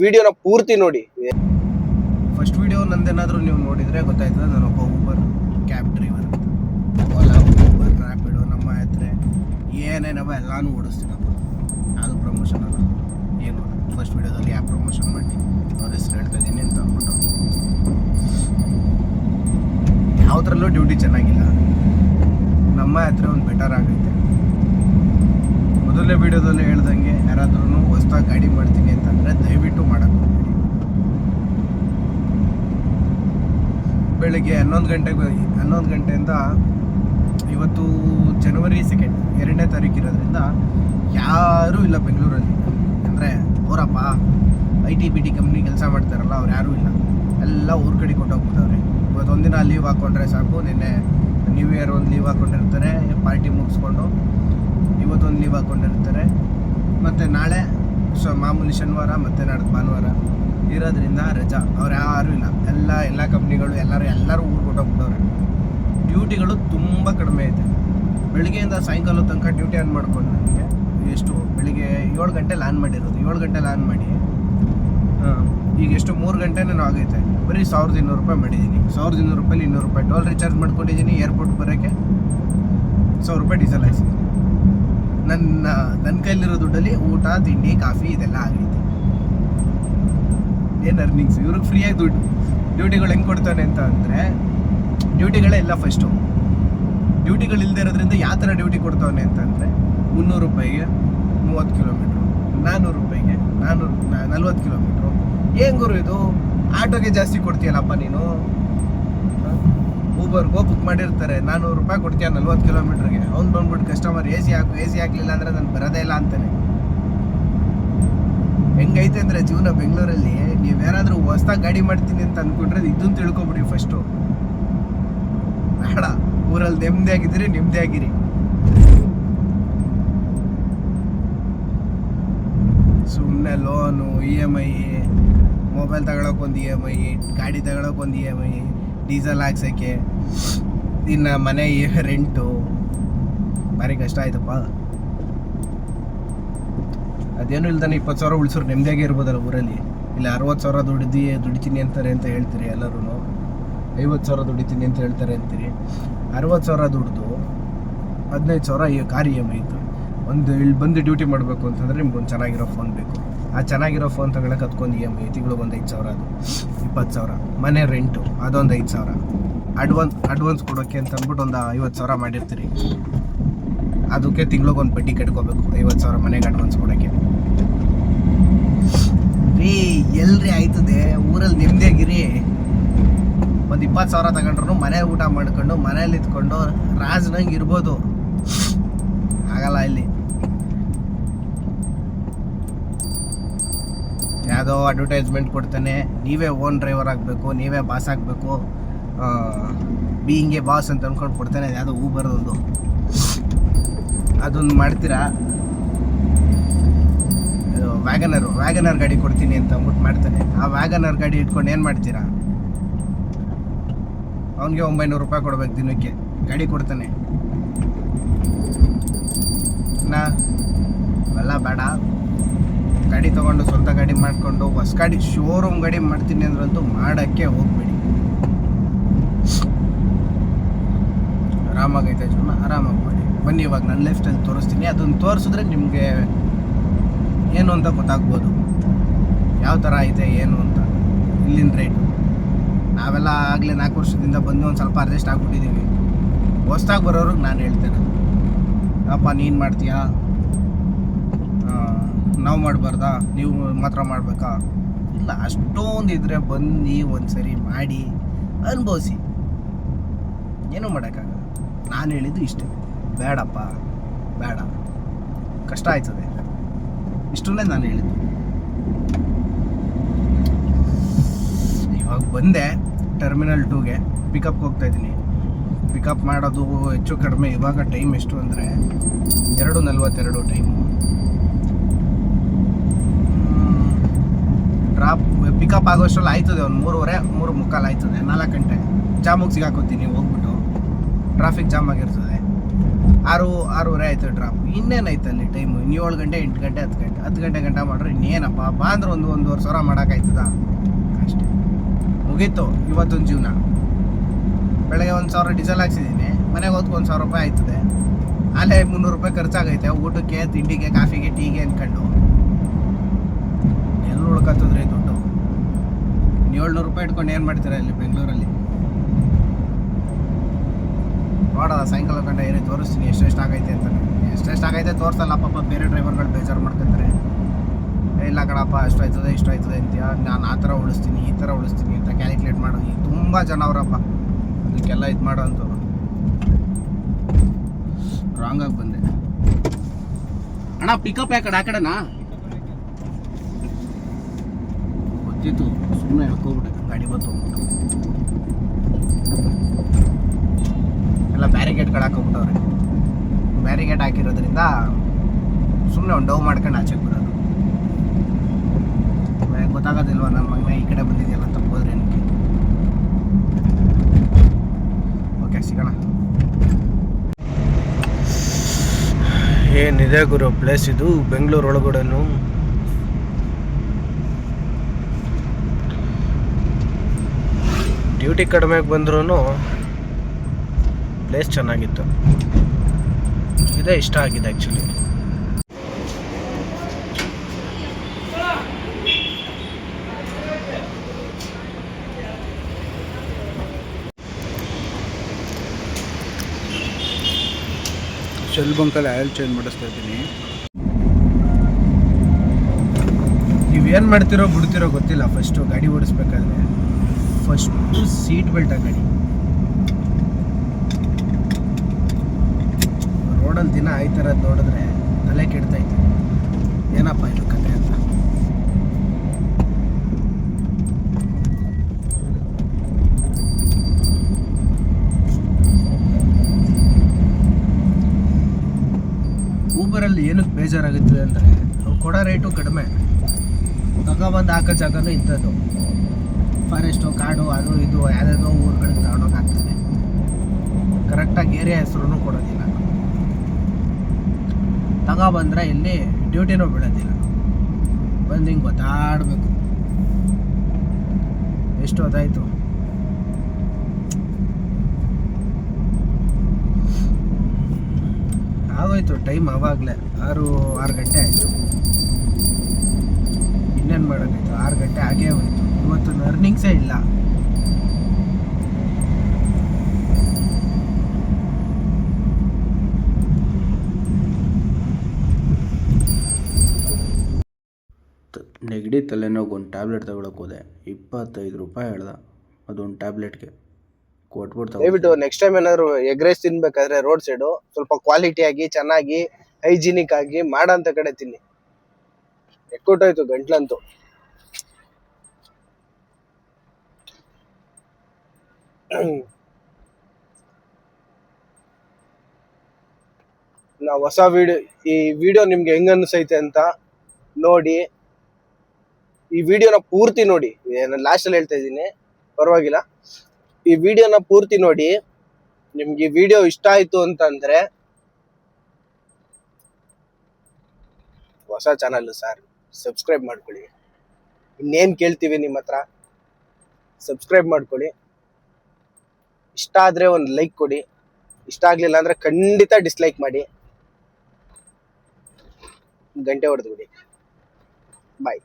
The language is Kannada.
ವಿಡಿಯೋನ ಪೂರ್ತಿ ನೋಡಿ. ಫಸ್ಟ್ ವಿಡಿಯೋ ನಂದೇನಾದ್ರೂ ನೀವು ನೋಡಿದ್ರೆ ಗೊತ್ತಾಯ್ತದೆ, ನಾನೊಬ್ಬ Uber cab driver, Ola, Uber, Rapido, ನಮ್ಮ ಯಾತ್ರೆ ಏನೇನವ ಎಲ್ಲಾನು ಓಡಿಸ್ತೀನಪ್ಪ. ಅದು ಪ್ರಮೋಷನ್ ಅಲ್ಲ, ಏನು ಫಸ್ಟ್ ವಿಡಿಯೋದಲ್ಲಿ ಯಾವ ಪ್ರಮೋಷನ್ ಮಾಡಿ ಅವ್ರ ಹೆಸರು ಹೇಳ್ತಾ ಇದ್ದೀನಿ ಅಂತ ಅಂದ್ಬಿಟ್ಟು ಯಾವುದ್ರಲ್ಲೂ ಡ್ಯೂಟಿ ಚೆನ್ನಾಗಿಲ್ಲ. ನಮ್ಮ ಯಾತ್ರೆ ಒಂದು ಬೆಟರ್ ಆಗೈತೆ. ಮೊದಲನೇ ವಿಡಿಯೋದಲ್ಲಿ ಹೇಳ್ದಂಗೆ ಯಾರಾದ್ರೂ ಹೊಸ್ದಾಗಿ ಗಾಡಿ ಮಾಡ್ತೀನಿ ಅಂತಂದರೆ ದಯವಿಟ್ಟು ಮಾಡೋಕ್ಕೆ ಹೋಗ್ಬೇಡಿ. ಬೆಳಿಗ್ಗೆ 11 ಗಂಟೆಯಿಂದ ಇವತ್ತು ಜನವರಿ 2 2ನೇ ತಾರೀಕು ಇರೋದ್ರಿಂದ ಯಾರೂ ಇಲ್ಲ ಬೆಂಗಳೂರಲ್ಲಿ. ಅಂದರೆ ಅವರಪ್ಪ IT ಕಂಪ್ನಿ ಕೆಲಸ ಮಾಡ್ತಾರಲ್ಲ, ಅವ್ರು ಯಾರೂ ಇಲ್ಲ, ಎಲ್ಲ ಊರ ಕಡೆ ಕೊಟ್ಟೋಗ್ಬಿಟ್ಟವ್ರೆ. ಇವತ್ತು ಒಂದಿನ ಲೀವ್ ಹಾಕ್ಕೊಂಡ್ರೆ ಸಾಕು. ನಿನ್ನೆ ನ್ಯೂ ಇಯರ್ ಒಂದು ಲೀವ್ ಹಾಕ್ಕೊಂಡಿರ್ತಾರೆ, ಪಾರ್ಟಿ ಮುಗಿಸ್ಕೊಂಡು ಇವತ್ತೊಂದು ಲೀವ್ ಹಾಕ್ಕೊಂಡಿರ್ತಾರೆ. ಮತ್ತು ನಾಳೆ ಮಾಮೂಲಿ ಶನಿವಾರ ಮತ್ತು ನಾಡ್ದು ಭಾನುವಾರ ಇರೋದ್ರಿಂದ ರಜಾ. ಅವ್ರು ಯಾರೂ ಇಲ್ಲ, ಎಲ್ಲ ಕಂಪ್ನಿಗಳು ಎಲ್ಲರೂ ಊರು ಕೊಟ್ಟೋಗ್ಬಿಟ್ಟವ್ರೆ. ಡ್ಯೂಟಿಗಳು ತುಂಬ ಕಡಿಮೆ ಐತೆ. ಬೆಳಿಗ್ಗೆಯಿಂದ ಸಾಯಂಕಾಲ ತನಕ ಡ್ಯೂಟಿ ಆನ್ ಮಾಡ್ಕೊಂಡು ನನಗೆ ಎಷ್ಟು ಬೆಳಿಗ್ಗೆ 7 ಗಂಟೆಲಿ ಆನ್ ಮಾಡಿರೋದು. 7 ಗಂಟೆಲಿ ಆನ್ ಮಾಡಿ ಈಗ ಎಷ್ಟು 3 ಗಂಟೆನೂ ಆಗೈತೆ. ಬರೀ 1200 ರೂಪಾಯಿ ಮಾಡಿದ್ದೀನಿ. 1200 ರೂಪಾಯಿ 200 ರೂಪಾಯಿ ಟೋಲ್ ರೀಚಾರ್ಜ್ ಮಾಡ್ಕೊಂಡಿದ್ದೀನಿ. ಏರ್ಪೋರ್ಟ್ ಬರೋಕ್ಕೆ 1000 ರೂಪಾಯಿ ಡೀಸೆಲ್ ಹಾಕ್ಸಿದ್ದೀನಿ. ನನ್ನ ಕೈಲಿರೋ ದುಡ್ಡಲ್ಲಿ ಊಟ, ತಿಂಡಿ, ಕಾಫಿ ಇದೆಲ್ಲ ಆಗೈತೆ. ಏನು ಅರ್ನಿಂಗ್ಸ್ ಇವ್ರಿಗೆ ಫ್ರೀಯಾಗಿ ದುಡ್ಡು. ಡ್ಯೂಟಿಗಳು ಹೆಂಗೆ ಕೊಡ್ತಾನೆ ಅಂತ ಅಂದರೆ, ಡ್ಯೂಟಿಗಳೇ ಇಲ್ಲ. ಫಸ್ಟು ಡ್ಯೂಟಿಗಳು ಇಲ್ಲದೆ ಇರೋದ್ರಿಂದ ಯಾವ ಥರ ಡ್ಯೂಟಿ ಕೊಡ್ತಾವನೆ ಅಂತಂದರೆ, 300 ರೂಪಾಯಿಗೆ 30 ಕಿಲೋಮೀಟ್ರು, 400 ರೂಪಾಯಿಗೆ 40 ಕಿಲೋಮೀಟ್ರು. ಏನು ಗುರು ಇದು? ಆಟೋಗೆ ಜಾಸ್ತಿ ಕೊಡ್ತೀಯಲ್ಲಪ್ಪ ನೀನು. ಊಬರ್ಗೋ ಬುಕ್ ಮಾಡಿರ್ತಾರೆ, 400 ರೂಪಾಯಿ ಕೊಡ್ತೀಯ 40 ಕಿಲೋಮೀಟ್ರಿಗೆ. ಅವ್ನು ಬಂದ್ಬಿಟ್ಟು ಕಸ್ಟಮರ್ AC ಹಾಕಲಿಲ್ಲ ಅಂದರೆ ನಾನು ಬರೋದೇ ಇಲ್ಲ ಅಂತಾನೆ. ಹೆಂಗೈತೆ ಅಂದರೆ ಜೀವನ ಬೆಂಗಳೂರಲ್ಲಿ. ನೀವೇನಾದರೂ ಹೊಸ್ದಾಗಿ ಗಾಡಿ ಮಾಡ್ತೀನಿ ಅಂತ ಅಂದ್ಕೊಂಡ್ರೆ ಇದನ್ನು ತಿಳ್ಕೊಬಿಡಿ ಫಸ್ಟು. ಬೇಡ, ಊರಲ್ಲಿ ನೆಮ್ಮದಿಯಾಗಿರಿ. ಸುಮ್ಮನೆ ಲೋನು, EMI, ಮೊಬೈಲ್ ತಗೊಳಕ್ಕೊಂದು EMI, ಗಾಡಿ ತಗೊಳಕ್ಕೊಂದು EMI, ಡೀಸೆಲ್ ಹಾಕ್ಸೋಕ್ಕೆ, ಇನ್ನು ಮನೆ ರೆಂಟು, ಭಾರಿ ಕಷ್ಟ ಆಯ್ತಪ್ಪ. ಅದೇನು ಇಲ್ದಾನೆ 20,000 ಉಳಿಸೋರು ನೆಮ್ಮದಿಯಾಗಿ ಇರ್ಬೋದಲ್ಲ ಊರಲ್ಲಿ. ಇಲ್ಲ 60,000 ದುಡಿತೀನಿ ಅಂತಾರೆ ಅಂತ ಹೇಳ್ತೀರಿ ಎಲ್ಲರೂ. 50,000 ದುಡಿತೀನಿ ಅಂತ ಹೇಳ್ತಾರೆ ಅಂತೀರಿ. 60,000 ದುಡ್ದು 15,000 ಕಾರ್ EMI ಇತ್ತು. ಇಲ್ಲಿ ಬಂದು ಡ್ಯೂಟಿ ಮಾಡಬೇಕು ಅಂತಂದರೆ ನಿಮ್ಗೊಂದು ಚೆನ್ನಾಗಿರೋ ಫೋನ್ ಬೇಕು. ಆ ಚೆನ್ನಾಗಿರೋ ಫೋನ್ ತಗೊಳಕ್ಕೆ ಅದಕ್ಕೊಂದು EMI, ತಿಂಗಳಿಗೊಂದು 5,000, ಅದು 20,000. ಮನೆ ರೆಂಟು ಅದೊಂದು 5,000. ಅಡ್ವಾನ್ಸ್ ಕೊಡೋಕ್ಕೆ ಅಂತ ಅಂದ್ಬಿಟ್ಟು ಒಂದು 50,000 ಮಾಡಿರ್ತೀರಿ. ಅದಕ್ಕೆ ತಿಂಗಳಿಗೊಂದು ಬಡ್ಡಿ ಕಟ್ಕೋಬೇಕು 50,000 ಮನೆಗೆ ಅಡ್ವಾನ್ಸ್ ಕೊಡೋಕ್ಕೆ. ರೀ ಎಲ್ರಿ ಆಯ್ತದೆ ಊರಲ್ಲಿ ನೆಮ್ಮದಿಯಾಗಿರಿ. ಒಂದು 20,000 ತಗೊಂಡ್ರು ಮನೆ ಊಟ ಮಾಡ್ಕೊಂಡು ಮನೇಲಿ ಇದ್ಕೊಂಡು ರಾಜ್ನಂಗೆ ಇರ್ಬೋದು. ಆಗಲ್ಲ ಇಲ್ಲಿ. ಯಾವುದೋ ಅಡ್ವರ್ಟೈಸ್ಮೆಂಟ್ ಕೊಡ್ತಾನೆ, ನೀವೇ ಓನ್ ಡ್ರೈವರ್ ಆಗಬೇಕು, ನೀವೇ ಬಾಸ್ ಆಗಬೇಕು, ಹಿಂಗೆ ಬಾಸ್ ಅಂತ ಅಂದ್ಕೊಂಡು ಕೊಡ್ತಾನೆ. ಯಾವುದೋ ಊಬರ್ದೊಂದು ಅದೊಂದು ಮಾಡ್ತೀರಾ. ವ್ಯಾಗನರ್ ಗಾಡಿ ಕೊಡ್ತೀನಿ ಅಂತ ಅಂದ್ಬಿಟ್ಟು ಮಾಡ್ತಾನೆ. ಆ ವ್ಯಾಗನರ್ ಗಾಡಿ ಇಟ್ಕೊಂಡು ಏನು ಮಾಡ್ತೀರಾ? ಅವನಿಗೆ 900 ರೂಪಾಯಿ ಕೊಡ್ಬೇಕು ದಿನಕ್ಕೆ. ಗಾಡಿ ಕೊಡ್ತಾನೆ. ಅವೆಲ್ಲ ಬೇಡ. ಗಾಡಿ ತೊಗೊಂಡು ಸ್ವಂತ ಗಾಡಿ ಮಾಡಿಕೊಂಡು ಹೊಸ ಗಾಡಿ ಶೋರೂಮ್ ಗಾಡಿ ಮಾಡ್ತೀನಿ ಅಂದ್ರಂತೂ ಮಾಡೋಕ್ಕೆ ಹೋಗ್ಬೇಡಿ. ಆರಾಮಾಗೈತೆ ಜೀವನ, ಆರಾಮಾಗಿ ಮಾಡಿ. ಬನ್ನಿ ಇವಾಗ ನನ್ನ ಲೈಫ್ ಸ್ಟೈಲ್ ತೋರಿಸ್ತೀನಿ. ಅದನ್ನು ತೋರಿಸಿದ್ರೆ ನಿಮಗೆ ಏನು ಅಂತ ಗೊತ್ತಾಗ್ಬೋದು, ಯಾವ ಥರ ಐತೆ ಏನು ಅಂತ. ಇಲ್ಲಿನ ರೇಟು ನಾವೆಲ್ಲ ಆಗಲೇ 4 ವರ್ಷದಿಂದ ಬಂದು ಒಂದು ಸ್ವಲ್ಪ ಅಡ್ಜಸ್ಟ್ ಆಗ್ಬಿಟ್ಟಿದ್ದೀವಿ. ಹೊಸ್ದಾಗಿ ಬರೋರಿಗೆ ನಾನು ಹೇಳ್ತೇನೆ, ಅಪ್ಪ ನೀನು ಮಾಡ್ತೀಯಾ, ನಾವು ಮಾಡಬಾರ್ದಾ, ನೀವು ಮಾತ್ರ ಮಾಡಬೇಕಾ? ಇಲ್ಲ, ಅಷ್ಟೊಂದು ಇದ್ದರೆ ಬನ್ನಿ ಒಂದು ಸರಿ ಮಾಡಿ ಅನುಭವಿಸಿ. ಏನೂ ಮಾಡೋಕ್ಕಾಗಲ್ಲ. ನಾನು ಹೇಳಿದ್ದು ಇಷ್ಟೇ, ಬೇಡಪ್ಪ ಬೇಡ, ಕಷ್ಟ ಆಯ್ತದೆ, ಇಷ್ಟನ್ನೇ ನಾನು ಹೇಳಿದ್ದು. ಇವಾಗ ಬಂದೆ ಟರ್ಮಿನಲ್ 2ಗೆ ಪಿಕಪ್ಗೆ ಹೋಗ್ತಾಯಿದ್ದೀನಿ. ಪಿಕಪ್ ಮಾಡೋದು ಹೆಚ್ಚು ಕಡಿಮೆ ಇವಾಗ ಟೈಮ್ ಎಷ್ಟು ಅಂದರೆ 2:42 ಟೈಮು. ಪಿಕಪ್ ಆಗೋಷ್ಟರಲ್ಲಿ ಆಯ್ತದೆ ಒಂದು 3:15 ಆಯ್ತದೆ. 4 ಗಂಟೆ ಜಾಮಿಗೆ ಸಿಗಾಕೋತೀನಿ ಹೋಗ್ಬಿಟ್ಟು. ಟ್ರಾಫಿಕ್ ಜಾಮ್ ಆಗಿರ್ತದೆ. 6:30 ಆಯ್ತು ಡ್ರಾಪ್. ಇನ್ನೇನಾಯ್ತು ಅಲ್ಲಿ ಟೈಮು? ಇನ್ನು 7 ಗಂಟೆ 8 ಗಂಟೆ 10 ಗಂಟೆ ಮಾಡ್ರೆ ಇನ್ನೇನಪ್ಪ ಬಾ ಅಂದ್ರೆ 1-1.5 ಸಾವಿರ ಮಾಡೋಕ್ಕಾಯ್ತದ ಅಷ್ಟೇ. ಮುಗೀತು ಇವತ್ತೊಂದು ಜೀವನ. ಬೆಳಗ್ಗೆ 1,000 ಡೀಸೆಲ್ ಹಾಕ್ಸಿದ್ದೀನಿ, ಮನೆಗೆ ಹೋದ್ಕೆ 1,000 ರೂಪಾಯಿ ಆಯ್ತದೆ. ಅಲ್ಲೇ 300 ರೂಪಾಯಿ ಖರ್ಚಾಗೈತೆ ಊಟಕ್ಕೆ, ತಿಂಡಿಗೆ, ಕಾಫಿಗೆ, ಟೀಗೆ ಅಂದ್ಕೊಂಡು. ಎಲ್ಲಿ ಉಳ್ಕತ್ತದ್ರಿ ದುಡ್ಡು? 700 ರೂಪಾಯಿ ಇಟ್ಕೊಂಡು ಏನು ಮಾಡ್ತೀರಾ ಇಲ್ಲಿ ಬೆಂಗಳೂರಲ್ಲಿ? ನೋಡೋದ ಸಾಯಂಕಾಲ ಗಂಟೆ ಏನೇ ತೋರಿಸ್ತೀನಿ ಎಷ್ಟೆಷ್ಟು ಆಗೈತೆ ಅಂತ. ಎಷ್ಟೆಷ್ಟು ಆಗೈತೆ ತೋರಿಸಲ್ಲ ಪಾಪ, ಬೇರೆ ಡ್ರೈವರ್ಗಳು ಬೇಜಾರು ಮಾಡ್ಕೊತಾರೆ. ಇಲ್ಲ ಕಣಪ್ಪ ಅಷ್ಟು ಆಯ್ತದೆ ಅಂತೀಯ, ನಾನು ಆ ಥರ ಉಳಿಸ್ತೀನಿ ಈ ಥರ ಉಳಿಸ್ತೀನಿ ಅಂತ ಕ್ಯಾಲ್ಕುಲೇಟ್ ಮಾಡೋ ತುಂಬ ಜನ ಅವರಪ್ಪ. ಅದಕ್ಕೆಲ್ಲ ಇದು ಮಾಡೋ ಅಂಥವ್ರು. ರಾಂಗಾಗಿ ಬಂದೆ ಅಣ್ಣ. ಪಿಕಪ್ ಯಾಕಡೆ ಆ ಕಡೆನಾ? ಗೊತ್ತಿತ್ತು, ಸುಮ್ಮನೆ ಹೇಳ್ಕೊಬಿಟ್ಟೆ ಗಾಡಿ ಬಂತು ಹೋಗ್ಬಿಟ್ಟು. ಎಲ್ಲ ಬ್ಯಾರಿಗೇಡ್ಗಳು ಹಾಕೊಂಬಿಟ್ಟವ್ರೆ. ಬ್ಯಾರಿಗೇಡ್ ಹಾಕಿರೋದ್ರಿಂದ ಸುಮ್ಮನೆ ಒಂದು ಡವ್ ಮಾಡ್ಕೊಂಡು ಆಚೆಗೆ ಬರೋದು. ಗೊತ್ತಾಗೋದಿಲ್ವ ನನ್ನ ಮಗನ ಈ ಕಡೆ ಬಂದಿದೆಯಲ್ಲ ಅಂತ ಹೋದ್ರೆ ಏನಕ್ಕೆ. ಓಕೆ ಸಿಗೋಣ. ಏನಿದೆ ಗುರು ಪ್ಲೇಸ್ ಇದು ಬೆಂಗಳೂರು ಒಳಗಡೆನು. ಡ್ಯೂಟಿ ಕಡಿಮೆಗೆ ಬಂದ್ರೂ ಪ್ಲೇಸ್ ಚೆನ್ನಾಗಿತ್ತು. ಇದೇ ಇಷ್ಟ ಆಗಿದೆ ಆ್ಯಕ್ಚುಲಿ. ಶೆಲ್ ಬಂಕಲ್ಲಿ ಆಯಿಲ್ ಚೇಂಜ್ ಮಾಡಿಸ್ತಾ ಇದ್ದೀನಿ. ನೀವೇನು ಮಾಡ್ತಿರೋ ಬಿಡ್ತಿರೋ ಗೊತ್ತಿಲ್ಲ. ಫಸ್ಟು ಗಾಡಿ ಓಡಿಸ್ಬೇಕಾದ್ರೆ ಫಸ್ಟು ಸೀಟ್ ಬೆಲ್ಟ್ ಹಾಕಿ. ರೋಡಲ್ಲಿ ದಿನ ಈ ಥರ ನೋಡಿದ್ರೆ ತಲೆ ಕೆಡ್ತೈತೆ. ಏನಪ್ಪ ಇದು ಕತೆ ಅಂತ. ಊಬರಲ್ಲಿ ಏನಕ್ಕೆ ಬೇಜಾರಾಗುತ್ತೆ ಅಂದರೆ ಅವ್ರು ಕೊಡೋ ರೇಟು ಕಡಿಮೆ, ತಗೊಬಂದು ಹಾಕೋ ಜಾಗನೂ ಇಂಥದ್ದು. ಫಾರೆಸ್ಟು, ಕಾಡು, ಅದು ಇದು ಯಾವುದಾದ್ರೂ ಊರುಗಳಿಗೆ ತಗೊಂಡೋಗಿ ಹಾಕ್ತಾರೆ. ಕರೆಕ್ಟಾಗಿ ಏರಿಯಾ ಹೆಸರು ಕೊಡೋದಿಲ್ಲ. ತಗೊಬಂದ್ರೆ ಇಲ್ಲಿ ಡ್ಯೂಟಿನೂ ಬೀಳೋದಿಲ್ಲ. ಬಂದು ಹಿಂಗೆ ಗೊತ್ತಾಡಬೇಕು. ಎಷ್ಟು ಹೊತ್ತಾಯಿತು? ಆಗೋಯ್ತು ಟೈಮ್. ಆವಾಗಲೇ 6 ಗಂಟೆ ಆಯಿತು. ಇನ್ನೇನು ಮಾಡೋಕ್ಕಾಯ್ತು? 6 ಗಂಟೆ ಆಗೇ ಹೋಯ್ತು. ಇವತ್ತು ಅರ್ನಿಂಗ್ಸೇ ಇಲ್ಲ. ನೆಗಡಿ ತಲೆನೋವು ಒಂದು ಟ್ಯಾಬ್ಲೆಟ್ ತಗೊಳಕ್ಕೆ ಹೋದೆ. 25 ರೂಪಾಯಿ ಹೇಳ್ದ ಅದೊಂದು ಟ್ಯಾಬ್ಲೆಟ್ಗೆ. ಕೊಟ್ಬಿಟ್ಟು ದಯವಿಟ್ಟು ನೆಕ್ಸ್ಟ್ ಟೈಮ್ ಏನಾದ್ರು ಎಗ್ ರೈಸ್ ತಿನ್ಬೇಕಾದ್ರೆ ರೋಡ್ ಸೈಡು ಸ್ವಲ್ಪ ಕ್ವಾಲಿಟಿಯಾಗಿ ಚೆನ್ನಾಗಿ ಹೈಜಿನಿಕ್ ಆಗಿ ಮಾಡೋಂಥ ಕಡೆ ತಿನ್ನಿ. ಎಕ್ಕೊಟ್ಟೋಯ್ತು ಗಂಟ್ಲಂತೂ. ನಾವು ಹೊಸ ಈ ವಿಡಿಯೋ ನಿಮ್ಗೆ ಹೆಂಗ ಅನ್ಸೈತೆ ಅಂತ ನೋಡಿ. ಈ ವಿಡಿಯೋನ ಪೂರ್ತಿ ನೋಡಿ. ನಾನು ಲಾಸ್ಟಲ್ಲಿ ಹೇಳ್ತಾ ಇದ್ದೀನಿ, ಪರವಾಗಿಲ್ಲ. ಈ ವಿಡಿಯೋನ ಪೂರ್ತಿ ನೋಡಿ. ನಿಮ್ಗೆ ಈ ವಿಡಿಯೋ ಇಷ್ಟ ಆಯ್ತು ಅಂತಂದ್ರೆ ಹೊಸ ಚಾನಲ್ ಸರ್, ಸಬ್ಸ್ಕ್ರೈಬ್ ಮಾಡ್ಕೊಳ್ಳಿ. ಇನ್ನೇನು ಕೇಳ್ತೀವಿ ನಿಮ್ಮ ಹತ್ರ? ಸಬ್ಸ್ಕ್ರೈಬ್ ಮಾಡ್ಕೊಳ್ಳಿ. ಇಷ್ಟ ಆದರೆ ಒಂದು ಲೈಕ್ ಕೊಡಿ. ಇಷ್ಟ ಆಗಲಿಲ್ಲ ಅಂದರೆ ಖಂಡಿತ ಡಿಸ್ಲೈಕ್ ಮಾಡಿ. ಗಂಟೆ ಹೊಡೆದು ಬಿಡಿ. ಬಾಯ್.